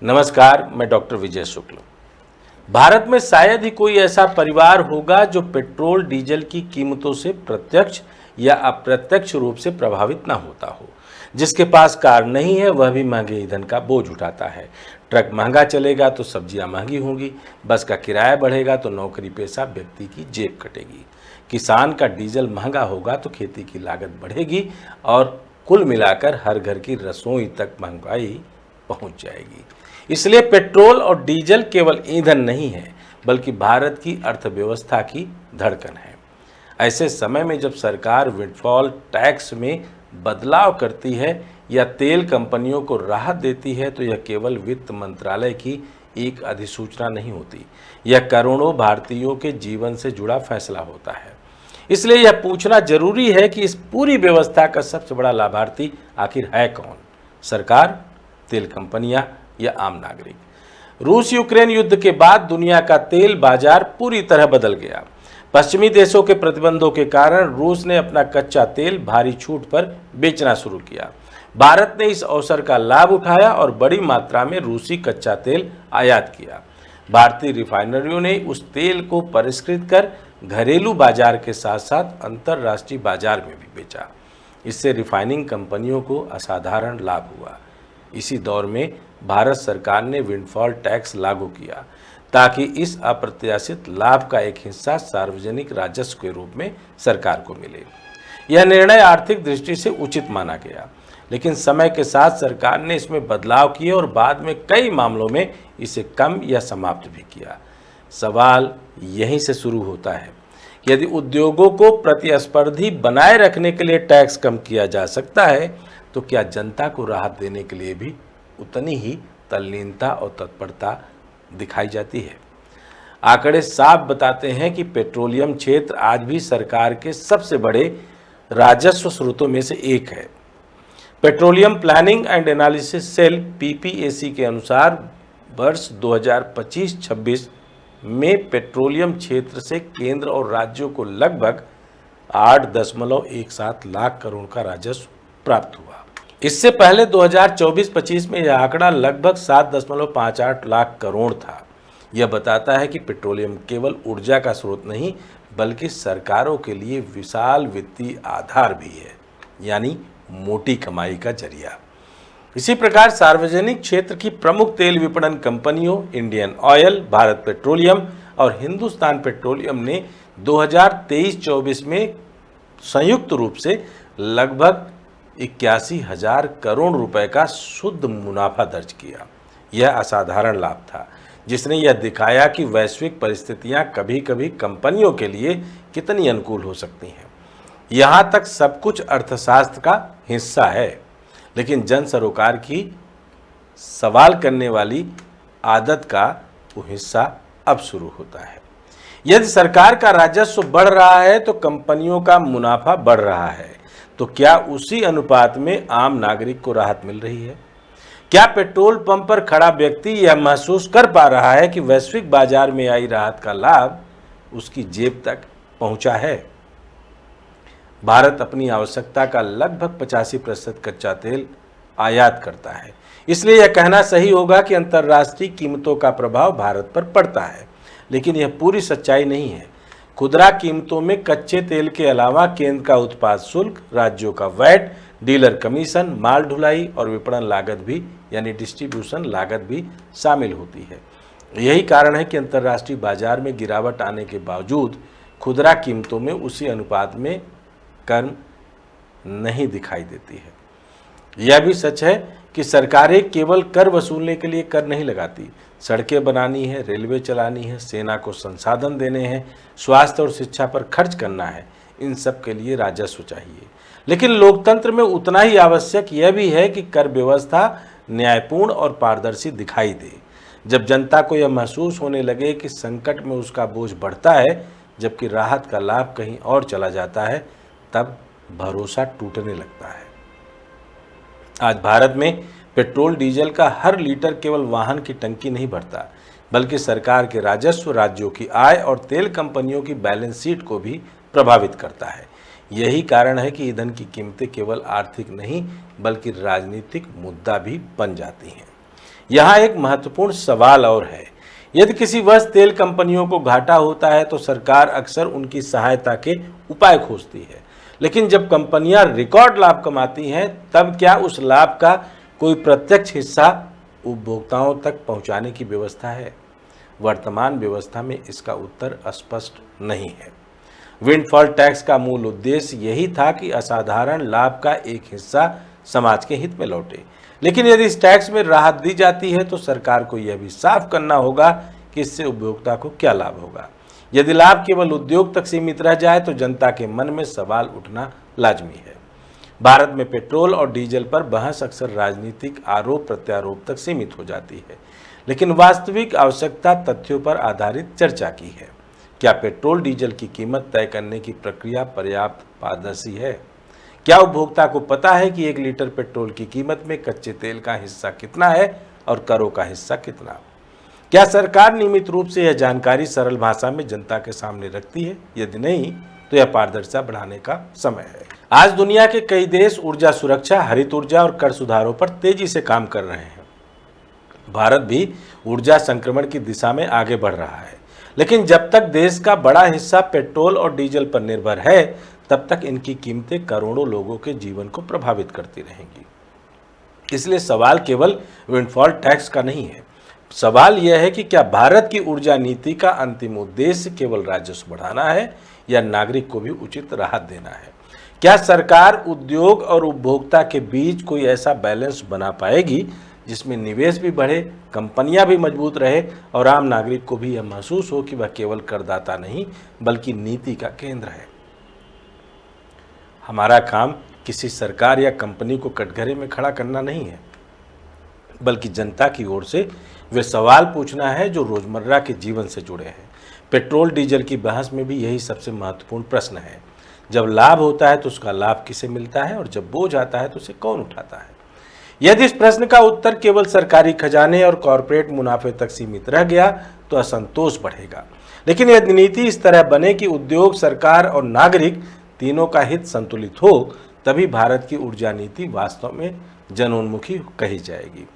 नमस्कार, मैं डॉक्टर विजय शुक्ल। भारत में शायद ही कोई ऐसा परिवार होगा जो पेट्रोल डीजल की कीमतों से प्रत्यक्ष या अप्रत्यक्ष रूप से प्रभावित ना होता हो। जिसके पास कार नहीं है वह भी महंगे ईंधन का बोझ उठाता है। ट्रक महंगा चलेगा तो सब्जियां महंगी होंगी, बस का किराया बढ़ेगा तो नौकरी पेशा व्यक्ति की जेब कटेगी। किसान का डीजल महंगा होगा तो खेती की लागत बढ़ेगी और कुल मिलाकर हर घर की रसोई तक महंगाई पहुंच जाएगी। इसलिए पेट्रोल और डीजल केवल ईंधन नहीं है, बल्कि भारत की अर्थव्यवस्था की धड़कन है। ऐसे समय में जब सरकार विंडफॉल टैक्स में बदलाव करती है या तेल कंपनियों को राहत देती है, तो यह केवल वित्त मंत्रालय की एक अधिसूचना नहीं होती, यह करोड़ों भारतीयों के जीवन से जुड़ा फैसला होता है। इसलिए यह पूछना जरूरी है कि इस पूरी व्यवस्था का सबसे बड़ा लाभार्थी आखिर है कौन? सरकार, तेल कंपनियां या आम नागरिक? रूस यूक्रेन युद्ध के बाद दुनिया का तेल बाजार पूरी तरह बदल गया। पश्चिमी देशों के प्रतिबंधों के कारण रूस ने अपना कच्चा तेल भारी छूट पर बेचना शुरू किया। भारत ने इस अवसर का लाभ उठाया और बड़ी मात्रा में रूसी कच्चा तेल आयात किया। भारतीय रिफाइनरियों ने उस तेल को परिष्कृत कर घरेलू बाजार के साथ साथ अंतर्राष्ट्रीय बाजार में भी बेचा। इससे रिफाइनिंग कंपनियों को असाधारण लाभ हुआ। इसी दौर में भारत सरकार ने विंडफॉल टैक्स लागू किया ताकि इस अप्रत्याशित लाभ का एक हिस्सा सार्वजनिक राजस्व के रूप में सरकार को मिले। यह निर्णय आर्थिक दृष्टि से उचित माना गया, लेकिन समय के साथ सरकार ने इसमें बदलाव किए और बाद में कई मामलों में इसे कम या समाप्त भी किया। सवाल यहीं से शुरू होता है, यदि उद्योगों को प्रतिस्पर्धी बनाए रखने के लिए टैक्स कम किया जा सकता है, तो क्या जनता को राहत देने के लिए भी उतनी ही तल्लीनता और तत्परता दिखाई जाती है? आंकड़े साफ बताते हैं कि पेट्रोलियम क्षेत्र आज भी सरकार के सबसे बड़े राजस्व स्रोतों में से एक है। Petroleum planning and analysis cell PPAC के अनुसार वर्ष 2025-26 में पेट्रोलियम क्षेत्र से केंद्र और राज्यों को लगभग 8.17 लाख करोड़ का राजस्व प्राप्त हुआ। इससे पहले 2024-25 में यह आंकड़ा लगभग 7.58 लाख करोड़ था। यह बताता है कि पेट्रोलियम केवल ऊर्जा का स्रोत नहीं, बल्कि सरकारों के लिए विशाल वित्तीय आधार भी है, यानी मोटी कमाई का जरिया। इसी प्रकार सार्वजनिक क्षेत्र की प्रमुख तेल विपणन कंपनियों इंडियन ऑयल, भारत पेट्रोलियम और हिंदुस्तान पेट्रोलियम ने 2023-24 में संयुक्त रूप से लगभग 81,000 करोड़ रुपए का शुद्ध मुनाफा दर्ज किया। यह असाधारण लाभ था, जिसने यह दिखाया कि वैश्विक परिस्थितियां कभी कभी कंपनियों के लिए कितनी अनुकूल हो सकती हैं। यहाँ तक सब कुछ अर्थशास्त्र का हिस्सा है, लेकिन जन सरोकार की सवाल करने वाली आदत का वो हिस्सा अब शुरू होता है। यदि सरकार का राजस्व बढ़ रहा है तो कंपनियों का मुनाफा बढ़ रहा है, तो क्या उसी अनुपात में आम नागरिक को राहत मिल रही है? क्या पेट्रोल पंप पर खड़ा व्यक्ति यह महसूस कर पा रहा है कि वैश्विक बाजार में आई राहत का लाभ उसकी जेब तक पहुंचा है? भारत अपनी आवश्यकता का लगभग 85% कच्चा तेल आयात करता है, इसलिए यह कहना सही होगा कि अंतर्राष्ट्रीय कीमतों का प्रभाव भारत पर पड़ता है, लेकिन यह पूरी सच्चाई नहीं है। खुदरा कीमतों में कच्चे तेल के अलावा केंद्र का उत्पाद शुल्क, राज्यों का वैट, डीलर कमीशन, माल ढुलाई और विपणन लागत भी यानी डिस्ट्रीब्यूशन लागत भी शामिल होती है। यही कारण है कि अंतर्राष्ट्रीय बाजार में गिरावट आने के बावजूद खुदरा कीमतों में उसी अनुपात में कम नहीं दिखाई देती है। यह भी सच है कि सरकारें केवल कर वसूलने के लिए कर नहीं लगाती। सड़कें बनानी है, रेलवे चलानी है, सेना को संसाधन देने हैं, स्वास्थ्य और शिक्षा पर खर्च करना है, इन सब के लिए राजस्व चाहिए। लेकिन लोकतंत्र में उतना ही आवश्यक यह भी है कि कर व्यवस्था न्यायपूर्ण और पारदर्शी दिखाई दे। जब जनता को यह महसूस होने लगे कि संकट में उसका बोझ बढ़ता है जबकि राहत का लाभ कहीं और चला जाता है, तब भरोसा टूटने लगता है। आज भारत में पेट्रोल डीजल का हर लीटर केवल वाहन की टंकी नहीं भरता, बल्कि सरकार के राजस्व, राज्यों की आय और तेल कंपनियों की बैलेंस शीट को भी प्रभावित करता है। यही कारण है कि ईंधन की कीमतें केवल आर्थिक नहीं बल्कि राजनीतिक मुद्दा भी बन जाती हैं। यहाँ एक महत्वपूर्ण सवाल और है। यदि किसी वर्ष तेल कंपनियों को घाटा होता है तो सरकार अक्सर उनकी सहायता के उपाय खोजती है, लेकिन जब कंपनियां रिकॉर्ड लाभ कमाती हैं तब क्या उस लाभ का कोई प्रत्यक्ष हिस्सा उपभोक्ताओं तक पहुंचाने की व्यवस्था है? वर्तमान व्यवस्था में इसका उत्तर स्पष्ट नहीं है। विंडफॉल टैक्स का मूल उद्देश्य यही था कि असाधारण लाभ का एक हिस्सा समाज के हित में लौटे, लेकिन यदि इस टैक्स में राहत दी जाती है तो सरकार को यह भी साफ करना होगा कि इससे उपभोक्ता को क्या लाभ होगा। यदि लाभ केवल उद्योग तक सीमित रह जाए तो जनता के मन में सवाल उठना लाजमी है। भारत में पेट्रोल और डीजल पर बहस अक्सर राजनीतिक आरोप प्रत्यारोप तक सीमित हो जाती है, लेकिन वास्तविक आवश्यकता तथ्यों पर आधारित चर्चा की है। क्या पेट्रोल डीजल की कीमत तय करने की प्रक्रिया पर्याप्त पारदर्शी है? क्या उपभोक्ता को पता है कि 1 लीटर पेट्रोल की कीमत में कच्चे तेल का हिस्सा कितना है और करों का हिस्सा कितना? क्या सरकार नियमित रूप से यह जानकारी सरल भाषा में जनता के सामने रखती है? यदि नहीं तो यह पारदर्शिता बढ़ाने का समय है। आज दुनिया के कई देश ऊर्जा सुरक्षा, हरित ऊर्जा और कर सुधारों पर तेजी से काम कर रहे हैं। भारत भी ऊर्जा संक्रमण की दिशा में आगे बढ़ रहा है, लेकिन जब तक देश का बड़ा हिस्सा पेट्रोल और डीजल पर निर्भर है तब तक इनकी कीमतें करोड़ों लोगों के जीवन को प्रभावित करती रहेंगी। इसलिए सवाल केवल विंडफॉल टैक्स का नहीं है। सवाल यह है कि क्या भारत की ऊर्जा नीति का अंतिम उद्देश्य केवल राजस्व बढ़ाना है या नागरिक को भी उचित राहत देना है? क्या सरकार उद्योग और उपभोक्ता के बीच कोई ऐसा बैलेंस बना पाएगी जिसमें निवेश भी बढ़े, कंपनियां भी मजबूत रहे और आम नागरिक को भी यह महसूस हो कि वह केवल करदाता नहीं बल्कि नीति का केंद्र है? हमारा काम किसी सरकार या कंपनी को कटघरे में खड़ा करना नहीं है, बल्कि जनता की ओर से वे सवाल पूछना है जो रोजमर्रा के जीवन से जुड़े हैं। पेट्रोल डीजल की बहस में भी यही सबसे महत्वपूर्ण प्रश्न है। जब लाभ होता है तो उसका लाभ किसे मिलता है और जब बोझ आता है तो उसे कौन उठाता है? यदि इस प्रश्न का उत्तर केवल सरकारी खजाने और कॉरपोरेट मुनाफे तक सीमित रह गया तो असंतोष बढ़ेगा, लेकिन यदि नीति इस तरह बने कि उद्योग, सरकार और नागरिक तीनों का हित संतुलित हो तभी भारत की ऊर्जा नीति वास्तव में जनोन्मुखी कही जाएगी।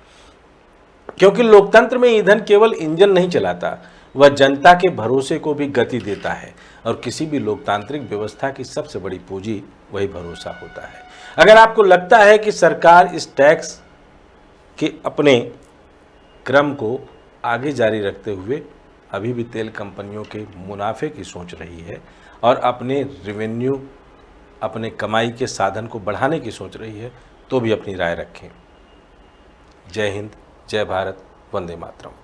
क्योंकि लोकतंत्र में ईंधन केवल इंजन नहीं चलाता, वह जनता के भरोसे को भी गति देता है और किसी भी लोकतांत्रिक व्यवस्था की सबसे बड़ी पूंजी वही भरोसा होता है। अगर आपको लगता है कि सरकार इस टैक्स के अपने क्रम को आगे जारी रखते हुए अभी भी तेल कंपनियों के मुनाफे की सोच रही है और अपने रेवेन्यू, अपने कमाई के साधन को बढ़ाने की सोच रही है, तो भी अपनी राय रखें। जय हिंद, जय भारत, वंदे मातरम।